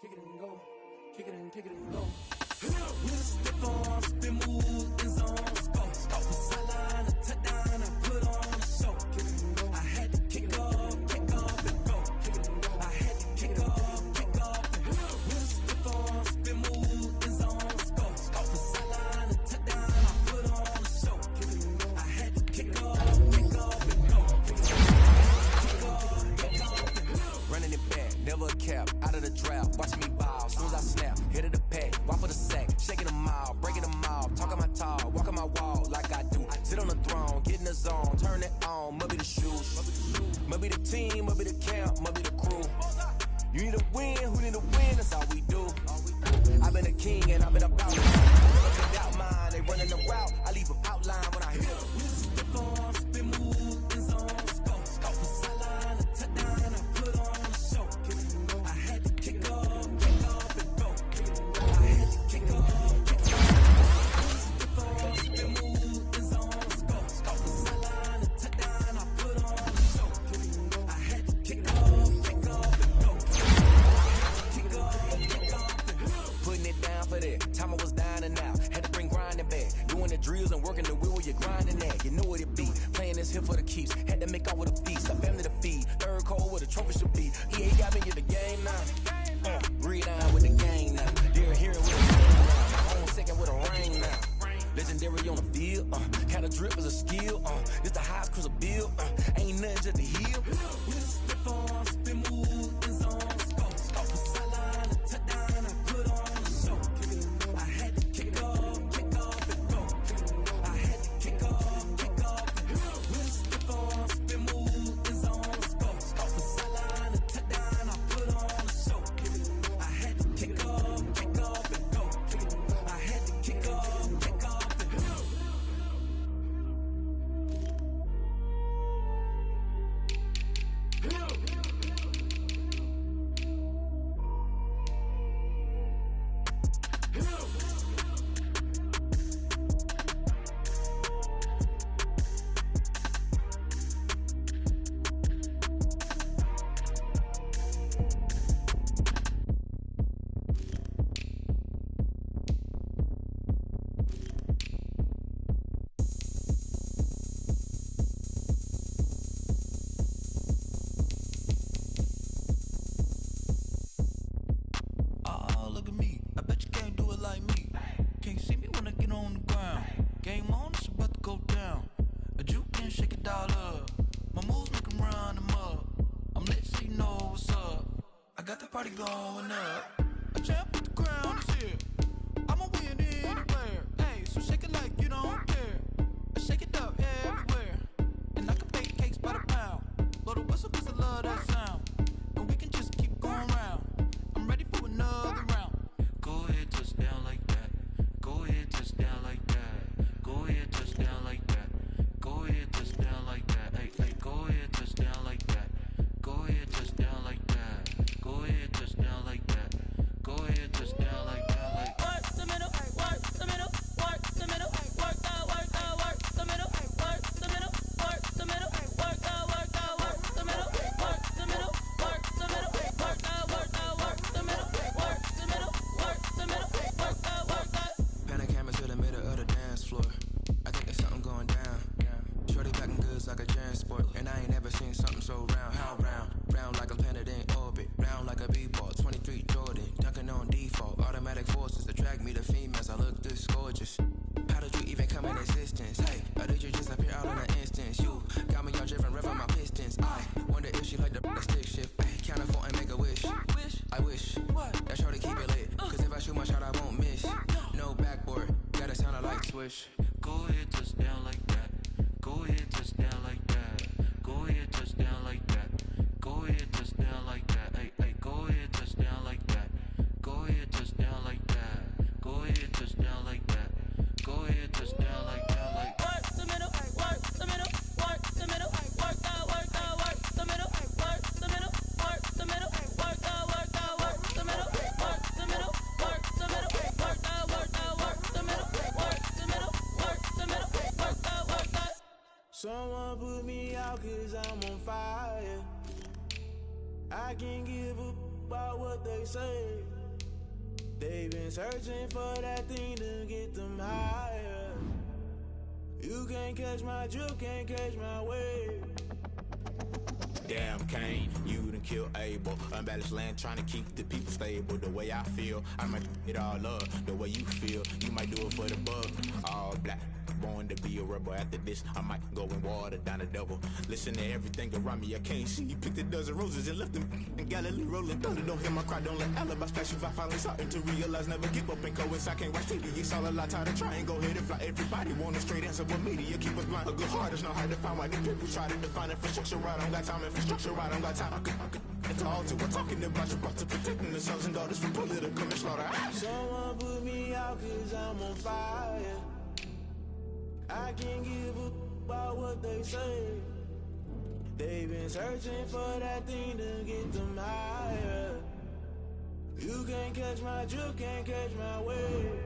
Kick it and go. Kick it and go. We'll step on, spin, move, in zone, go. Off the sideline, a touchdown, I put on a show. Kick it and go. I had to kick off and go. Kick it and go. I had to kick off and go. We'll step on, spin, move, in zone, go. Off the sideline, a touchdown, I put on a show. Kick it and go. I had to kick off and go. Running it back, never a cap, out of the draft, watch me ball, soon as I snap, hit of the pack, walk for the sack, shaking them all, breaking them off, talking my talk, walking my wall like I do, sit on the throne, get in the zone, turn it on, must be the shoes, must be the team, must be the camp, must be the crew, you need a win, who need a win, that's all we do, I've been a king and I've been about it, never doubt mine, they running the route, I leave them outline when I hit them, we step on, spin, move, in zone, go, off the sideline, a touchdown, I put on a show, I had to kick off and go, I had to kick off, step on, spin, move, in zone, go, off the sideline, a touchdown, I put on a show, I had to kick off and go, kick off, putting it down for that, time I was down and out, had to bring grinding back, doing the drills and working the wheel where you're grinding at, you know what it be, playing this here for the keeps, had to make out with a feast, a family to feed, third cold where the trophy should be, EA got me in the game now, read on with the game now, they're hearing with the game now, on second with a ring now, legendary on the field, kind of drip is a skill, this the highest cruiser bill, ain't nothing just to heal, step on, spin, move, in zone, go, off the sideline, a touchdown, I put on a show, I had to kick off and go, I had to kick off, step on, spin, move, in zone, go, off the sideline, a touchdown, I put on a show, I had to kick off and go, I had to kick off and go. Game on, it's about to go down. A juke and shake it all up. My moves make 'em run them up. I'm lit so you know what's up. I got the party going up. A champ with the crown is here. I'ma win anywhere. Hey, so shake it like you don't care. I shake it up everywhere. And I can bake cakes by the pound. Blow the whistle 'cause I love that sound. And we can just keep going round. I'm ready for another round. Go ahead, touch down like that. Go ahead, touch down like that. Go ahead, touch down like that. Go ahead, touch down like that. Hey, hey, go ahead, touch down like that. Go ahead, touch down like that. Go ahead, touch down like that. Go ahead, touch down like that. Like work the middle, work the middle, work the middle, work the middle, work the middle, work the middle, work the middle, work the middle, work the middle, work the middle, work the middle, work the middle, work the. Pan a camera to the middle of the dance floor. I think there's something going down. Shorty back in goods like a transport, and I ain't never seen something so round. How round? Round like a planet in orbit, round like a b-ball. 23 Jordan, dunking on default. Automatic forces attract me to females. I look this gorgeous. How did you even come in existence? Hey, or did you just appear out in an instance? You got me all driven, revving my pistons. I wonder if she like the stick shift. Ay, count a four and make a wish. I wish that shorty keep it lit. Cause if I shoot my shot, I won't miss. No backboard, gotta sound like swish. Go ahead, touch down like that. Go ahead, touch down like that. Go ahead, touch down like that. Go ahead, touch down like that. Hey, hey, go ahead, touch down like that. Go ahead, touch down like that. Go ahead, touch down like that. Go ahead, touch down like that. Like work the middle, work the middle, work the middle, work the middle, work the middle, work the middle, work the middle, work the middle, work the middle, work the middle, work the middle, work the middle, work the middle, work the middle, work the. Someone put me out 'cause I'm on fire. I can't give up about what they say. They've been searching for that thing to get them higher. You can't catch my drift, can't catch my wave. Damn, Kane, you done killed Abel. Unbalanced land, trying to keep the people stable. The way I feel, I might it all up. The way you feel, you might do it for the bug. All black, born to be a rebel. After this, I might go and water down the devil. Listen to everything around me, I can't see. Picked a dozen roses and left them in Galilee rolling thunder. Don't hear my cry, don't let alibis flash. If I finally starting to realize, never give up and coincide. Can't watch TV, it's all a lot. Tired of trying, go ahead and fly. Everybody want a straight answer, but media keep us blind. A good heart is not hard to find. Why the people try to define infrastructure right? I don't got time, infrastructure right, I don't got time. I could it's all to. We're talking about you, about to protecting the sons and daughters from political and slaughter. Someone put me out 'cause I'm on fire. I can't give up about what they say. They've been searching for that thing to get them higher. You can't catch my drift, can't catch my wave.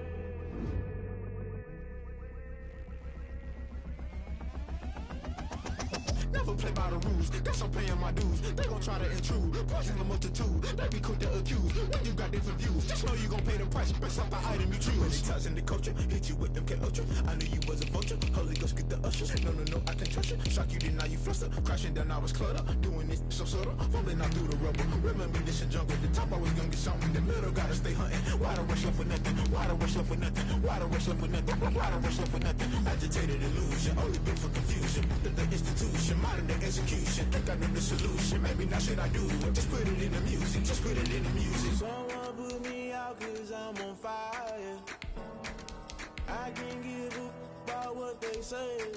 Never play by the rules, guess I'm paying my dues. They gon' try to intrude, poison the multitude. They be quick to accuse, when you got different views. Just know you gon' pay the price, based off the item you choose. Many times in the culture, hit you with them K-Ultra. I knew you was a vulture, Holy Ghost get the ushers. No, I can trust you, shock you, then now you fluster. Crashing down, I was clutter, doing this so subtle. Falling out through the rubble, remember this in jungle. The top I was gonna get something, the middle gotta stay hunting. Why the rush left for nothing, why the rush left for nothing, why the rush left for nothing, why the rush left for nothing. Agitated illusion, only been for confusion. The institution, modern day execution. Think I know the solution, maybe not shit I do. Just put it in the music, just put it in the music. Someone put me out 'cause I'm on fire. I can't give up about what they say.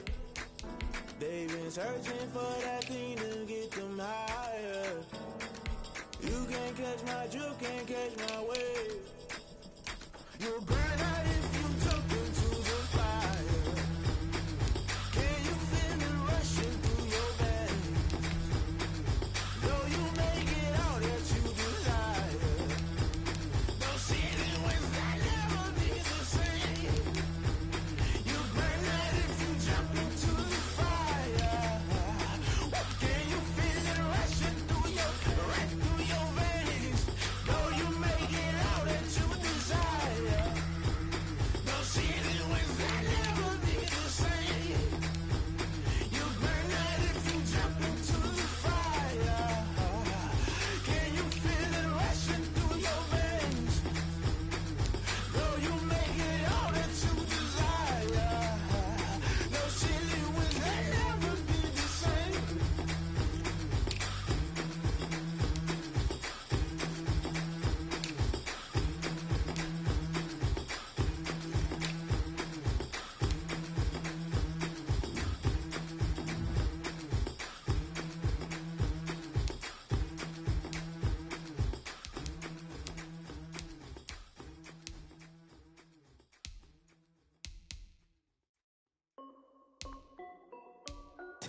They've been searching for that thing to get them higher. You can't catch my drift, can't catch my wave. You'll burn out if you jump into the fire. Can you feel it rushing through your veins? Though you make it all that you desire. Don't see it when I never be the same. You burn out if you jump into the fire. Can you feel it rushing through your veins? Though you make it all that you desire.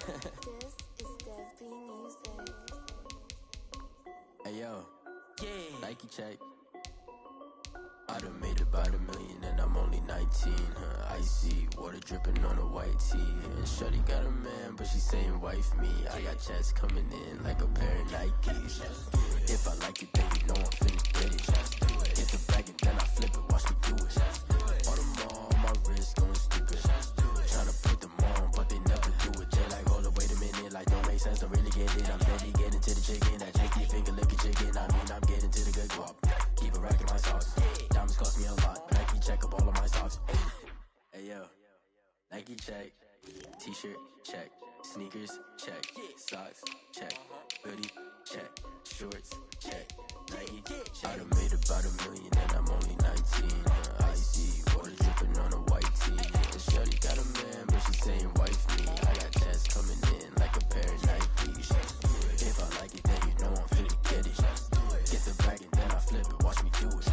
This is Dev B Music. Hey yo, yeah. Nike check. I done made about $1 million and I'm only 19. Icy water dripping on a white tee. And shorty got a man, but she saying wife me. I got chats coming in like a pair of Nikes. If I like it, then you know I'm finna get it. Get the bag and then I flip it, watch me do it. On them all, my wrist going stupid. Tryna put them on, but they never do it. Jay like, hold up, wait a minute, like don't make sense, don't really get it. I'm steady getting to the chicken, that tasty finger licking chicken. I mean, I'm getting to the good guap. Keep it racking my socks. Diamonds cost me a lot. Nike check up all of my socks. Hey yo, Nike check. T-shirt check. Sneakers check. Socks check. Hoodie check. Shorts check. Nike check. I done made about $1 million and I'm only 19. Icy water dripping on a white tee. And shorty got a man, but she saying wife me. I got chats coming in like a pair of Nikes. If I like it, then you know I'm finna get it. Get the bag and then I flip it, watch me do it.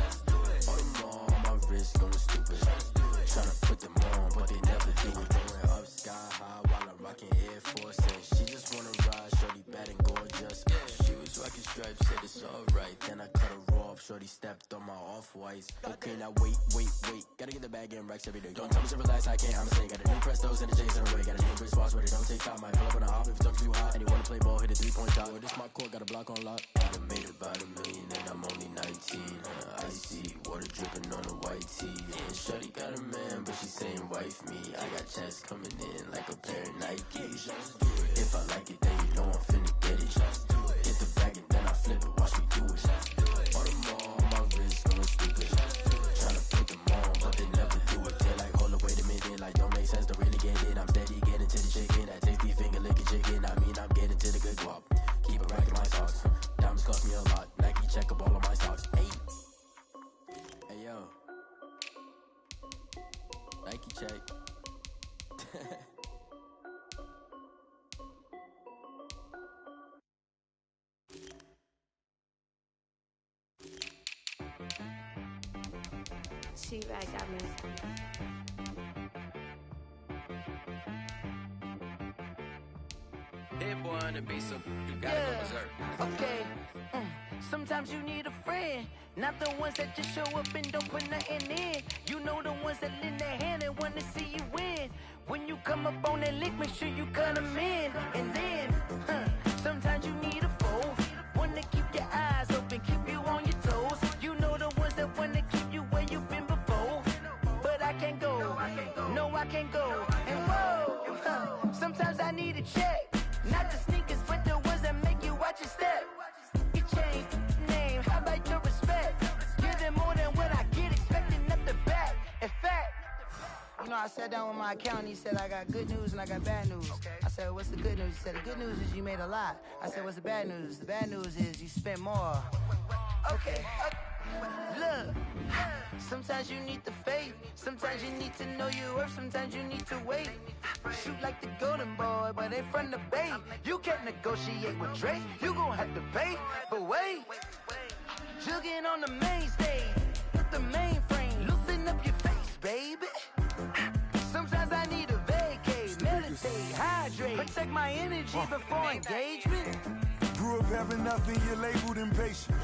On them all, my wrist going stupid. Tryna put them on, but they never do it. Going up sky high while I'm rocking Air Force. And she just wanna ride, shorty bad and gorgeous. She was rocking stripes, said it's alright. Then I cut her off, shorty stepped on my off-whites. Okay, now wait. Gotta get the bag and racks every day. Don't tell me to relax, I can't, I'ma say. Got a new Prestos and a J's in a way. Got a new wristwatch, but it don't take time. Might pull up on a hop if it's too hot. And you wanna play ball, hit a 3-point shot. Well, this my court, got a block on lock. I done made about $1 million and I'm only 19. Icy water dripping on a white tee. And shorty got a man, but she saying wife me. I got chats coming in like a pair of Nikes. If I like it, then you know I'm finna get it. Get the bag and then I flip it, watch me do it. On them all, my wrist going stupid. Tryna put them on, but they never do it. They're like, hold up, wait a minute, like don't make sense, don't really get it. I'm steady getting to the chicken, that tasty finger licking chicken. I mean, I'm getting to the good guap. Keep it racking my socks. Diamonds cost me a lot. Nike check up all of my socks. Hey yo, Nike check. She-Rag got me. Hit boy on the beat, so you gotta go berserk. Okay. Sometimes you need a friend, not the ones that just show up and don't put nothing in. You know the ones that lend their hand and wanna see you win. When you come up on that lick, make sure you cut them in. And then, sometimes you need a foe, one to keep your eyes open, keep you on your toes. You know the ones that wanna keep you where you've been before. But I can't go, no I can't go. And whoa, sometimes I need a check. Not the sneakers, but the ones that make you watch your step. You change name, how about your respect? Give them more than what I get, expecting up the back. In fact, you know, I sat down with my accountant, he said, I got good news and I got bad news. I said, what's the good news? He said, the good news is you made a lot. I said, what's the bad news? The bad news is you spent more. Okay. Look, sometimes you need the faith, sometimes you need to know your worth, sometimes you need to wait. Shoot like the golden boy, but ain't from the bay. You can't negotiate with Drake, you gon' have to pay. But wait, jugging on the main stage, with the mainframe, loosen up your face, baby. Sometimes I need a vacate, meditate, hydrate, protect my energy before engagement. Grew up having nothing, you're labeled impatient.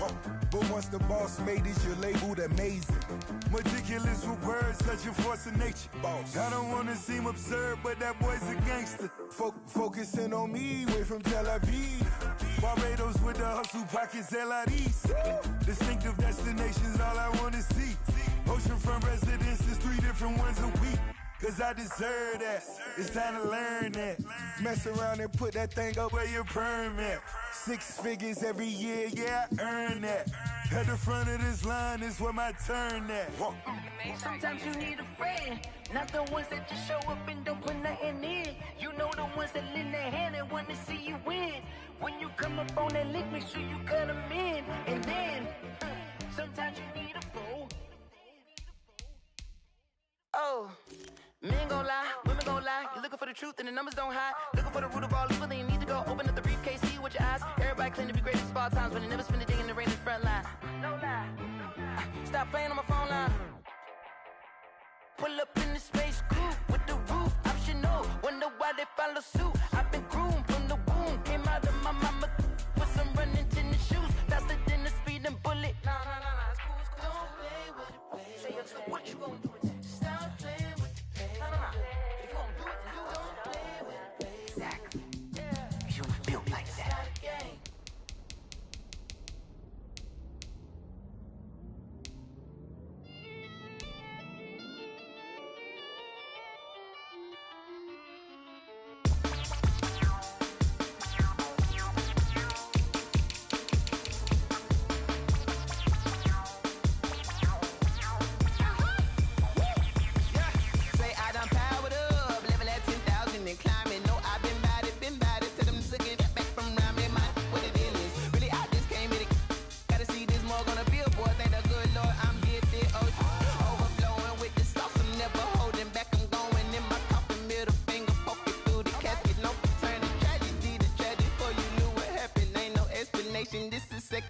But once the boss made it, you're labeled amazing. Meticulous with words, such a force of nature. Boss. I don't wanna seem absurd, but that boy's a gangster. Focusing on me, way from Tel Aviv. Barbados with the hustle pockets, LIDs. Distinctive destinations, all I wanna see. Oceanfront residences, 3 different ones a week. Cause I deserve that, it's time to learn that. Mess around and put that thing up where your perm at. 6 figures every year, yeah, I earn that. At the front of this line is where my turn at. Sometimes you need a friend, not the ones that just show up and don't put nothing in. You know the ones that lend their hand and want to see you win. When you come up on that lick, make sure you cut them in. And then, sometimes you need a foe. Oh. Men gon' lie, women gon' lie. You're looking for the truth and the numbers don't hide. Looking for the root of all evil, then you need to go open up the briefcase, see with your eyes. Everybody claim to be great at all times, but they never spend a day in the rain in the front line. No lie. Stop playing on my phone line. Pull up in the space coupe with the roof optional. Wonder why they follow suit. I've been grooving.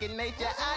second nature.